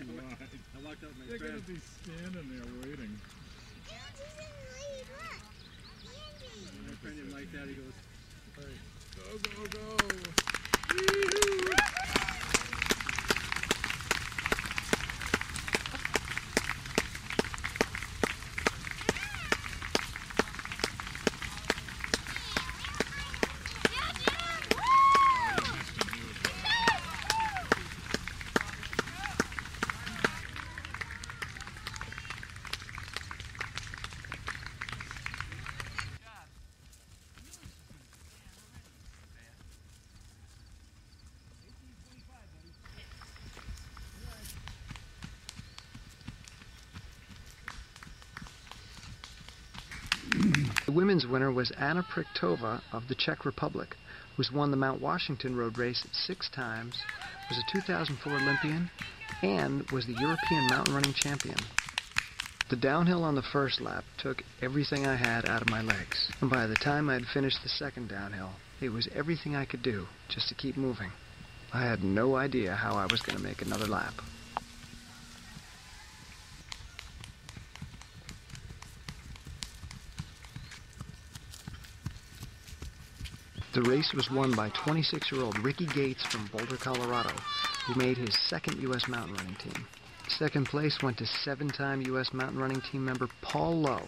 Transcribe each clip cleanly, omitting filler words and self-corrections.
I walked up my They're friend. going to be standing there waiting. My friend didn't like that. He goes, Right. Go, go, go. Wee-hoo. The women's winner was Anna Priktova of the Czech Republic, who's won the Mount Washington road race 6 times, was a 2004 Olympian, and was the European mountain running champion. The downhill on the first lap took everything I had out of my legs, and by the time I had finished the second downhill, it was everything I could do just to keep moving. I had no idea how I was going to make another lap. The race was won by 26-year-old Ricky Gates from Boulder, Colorado, who made his second U.S. mountain running team. Second place went to 7-time U.S. mountain running team member Paul Lowe.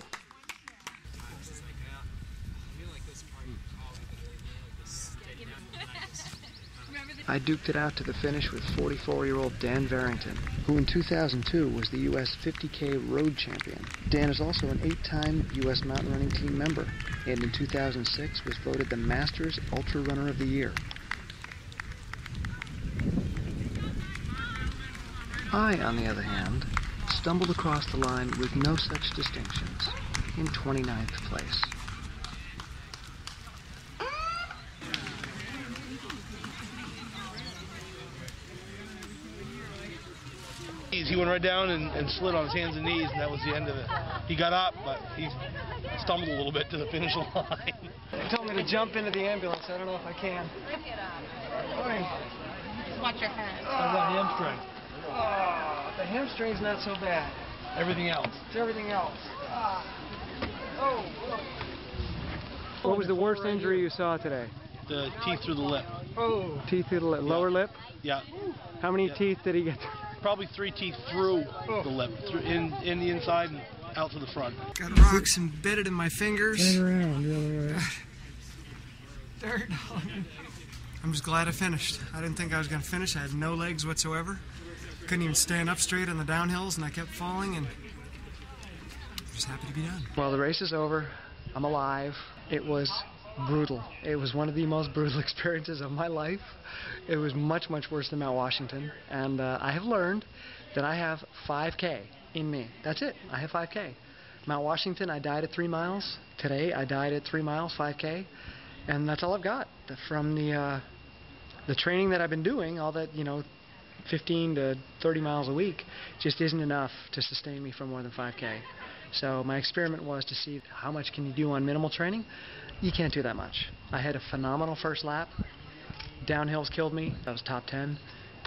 I duked it out to the finish with 44-year-old Dan Varrington, who in 2002 was the U.S. 50K road champion. Dan is also an 8-time U.S. mountain running team member, and in 2006 was voted the Masters Ultra Runner of the Year. I, on the other hand, stumbled across the line with no such distinctions, in 29th place. He went right down and slid on his hands and knees, and that was the end of it. He got up, but he stumbled a little bit to the finish line. They told me to jump into the ambulance. I don't know if I can. Watch your head. How's that hamstring? Oh, the hamstring's not so bad. Everything else. It's everything else. What was the worst injury you saw today? The teeth through the lip. Oh. Teeth through the lip. Lower lip? Yeah. How many teeth did he get? Probably 3 teeth through the lip, in the inside and out to the front. Got rocks embedded in my fingers. Turn around the other way. Dirt. I'm just glad I finished. I didn't think I was going to finish. I had no legs whatsoever. Couldn't even stand up straight on the downhills, and I kept falling, and I'm just happy to be done. Well, the race is over. I'm alive. It was brutal. It was one of the most brutal experiences of my life. It was much, much worse than Mount Washington, and I have learned that I have 5K in me. That's it. I have 5K. Mount Washington, I died at 3 miles. Today, I died at 3 miles, 5K, and that's all I've got from the training that I've been doing. All that, 15 to 30 miles a week just isn't enough to sustain me for more than 5K. So my experiment was to see how much can you do on minimal training. You can't do that much. I had a phenomenal first lap. Downhills killed me. That was top 10.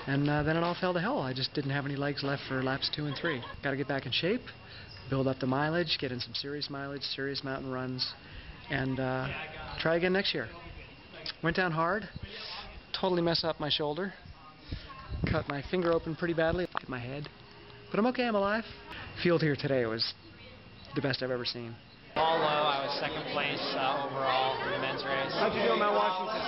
And then it all fell to hell. I just didn't have any legs left for laps 2 and 3. Got to get back in shape, build up the mileage, get in some serious mileage, serious mountain runs, and try again next year. Went down hard, totally messed up my shoulder, cut my finger open pretty badly, hit my head. But I'm okay, I'm alive. Field here today was the best I've ever seen. All low, I was second place overall in the men's race. How'd you do at Mount Washington?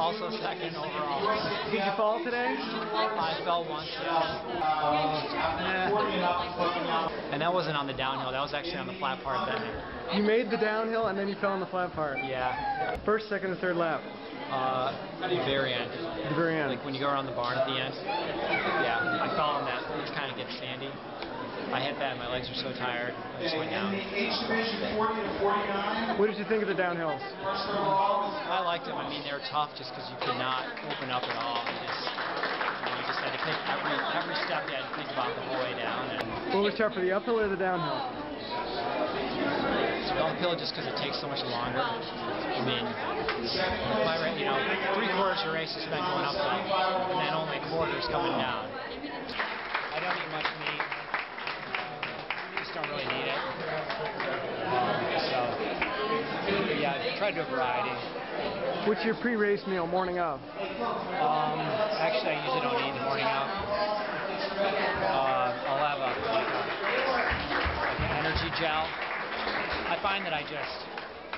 Also second overall. Did you fall today? I fell once, yeah. And that wasn't on the downhill, that was actually on the flat part then. You made the downhill and then you fell on the flat part? Yeah. First, second, or third lap? The very end. The very end. Like when you go around the barn at the end. Yeah, I fell on that. It kind of gets sandy. I hit that and my legs were so tired, I just went down. What did you think of the downhills? I liked them. I mean, they were tough just because you could not open up at all. You just had to pick every step you had to think about the whole way down. And what was tougher, the uphill or the downhill? it's uphill just because it takes so much longer. I mean, 3/4 of the race is spent going uphill, and then only a quarter is coming down. I don't eat much meat. Just don't really need it. So, yeah, I try to do a variety. What's your pre-race meal morning of? Actually, I usually don't eat in the morning of. I'll have like an energy gel. I find that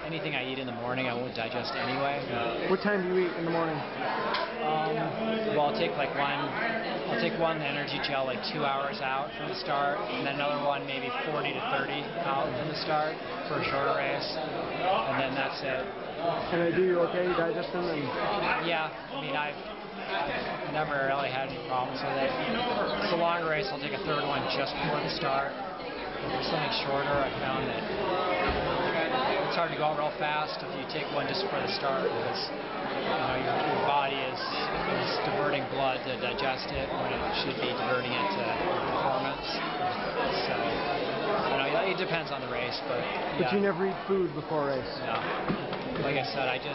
anything I eat in the morning I won't digest anyway. What time do you eat in the morning? Well, I'll take one energy gel like 2 hours out from the start, and then another one maybe 40 to 30 out from the start for a shorter race, and then that's it. And they do you okay? You digest them? And Yeah, I mean I've never really had any problems with it. If it's a longer race, I'll take a third one just before the start. For something shorter, I found that it's hard to go real fast if you take one just before the start because your body is diverting blood to digest it when it should be diverting it to performance. So it depends on the race, but yeah. But you never eat food before a race? No. Like I said, like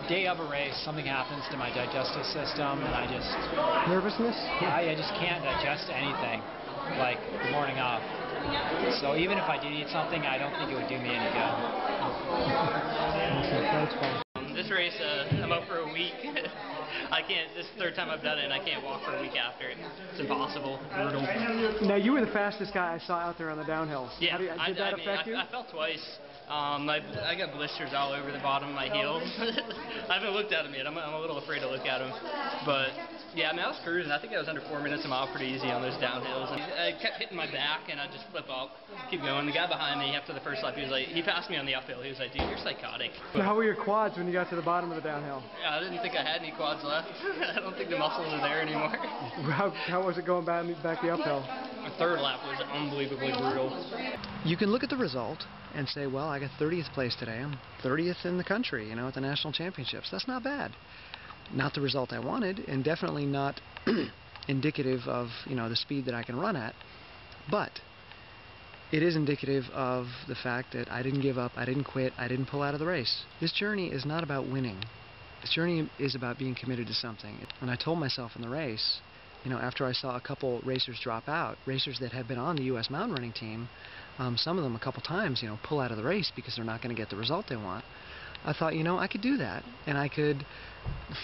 day of a race, something happens to my digestive system, and I just nervousness. I just can't digest anything like the morning off. So even if I did eat something, I don't think it would do me any good. Thanks, Paul. This race, I'm out for a week. I can't. This is the third time I've done it, and I can't walk for a week after it. It's impossible. Brutal. Now you were the fastest guy I saw out there on the downhill. Yeah. Did that affect you? I fell twice. I got blisters all over the bottom of my heels. I haven't looked at them yet. I'm a little afraid to look at them. But yeah, I was cruising. I think I was under 4 minutes a mile pretty easy on those downhills. And I kept hitting my back, and I'd just flip up, keep going. The guy behind me after the first lap, he passed me on the uphill. He was like, "Dude, you're psychotic." So how were your quads when you got to the bottom of the downhill? Yeah, I didn't think I had any quads left. I don't think the muscles are there anymore. How was it going back the uphill? The third lap was unbelievably brutal. You can look at the result and say, well, I got 30th place today. I'm 30th in the country, at the national championships. That's not bad. Not the result I wanted, and definitely not indicative of, the speed that I can run at. But it is indicative of the fact that I didn't give up, I didn't quit, I didn't pull out of the race. This journey is not about winning. This journey is about being committed to something. And I told myself in the race, after I saw a couple racers drop out, racers that have been on the US mountain running team, some of them a couple times, pull out of the race because they're not going to get the result they want. I thought, I could do that, and I could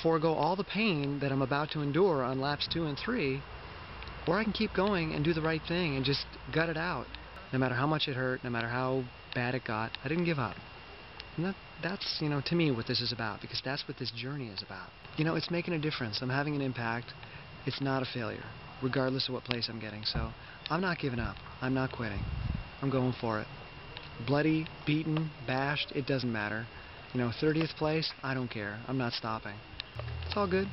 forego all the pain that I'm about to endure on laps 2 and 3, or I can keep going and do the right thing and just gut it out. No matter how much it hurt, no matter how bad it got, I didn't give up. And that's, to me what this is about, because that's what this journey is about. It's making a difference. I'm having an impact. It's not a failure, regardless of what place I'm getting. So I'm not giving up. I'm not quitting. I'm going for it. Bloody, beaten, bashed, it doesn't matter. 30th place, I don't care. I'm not stopping. It's all good.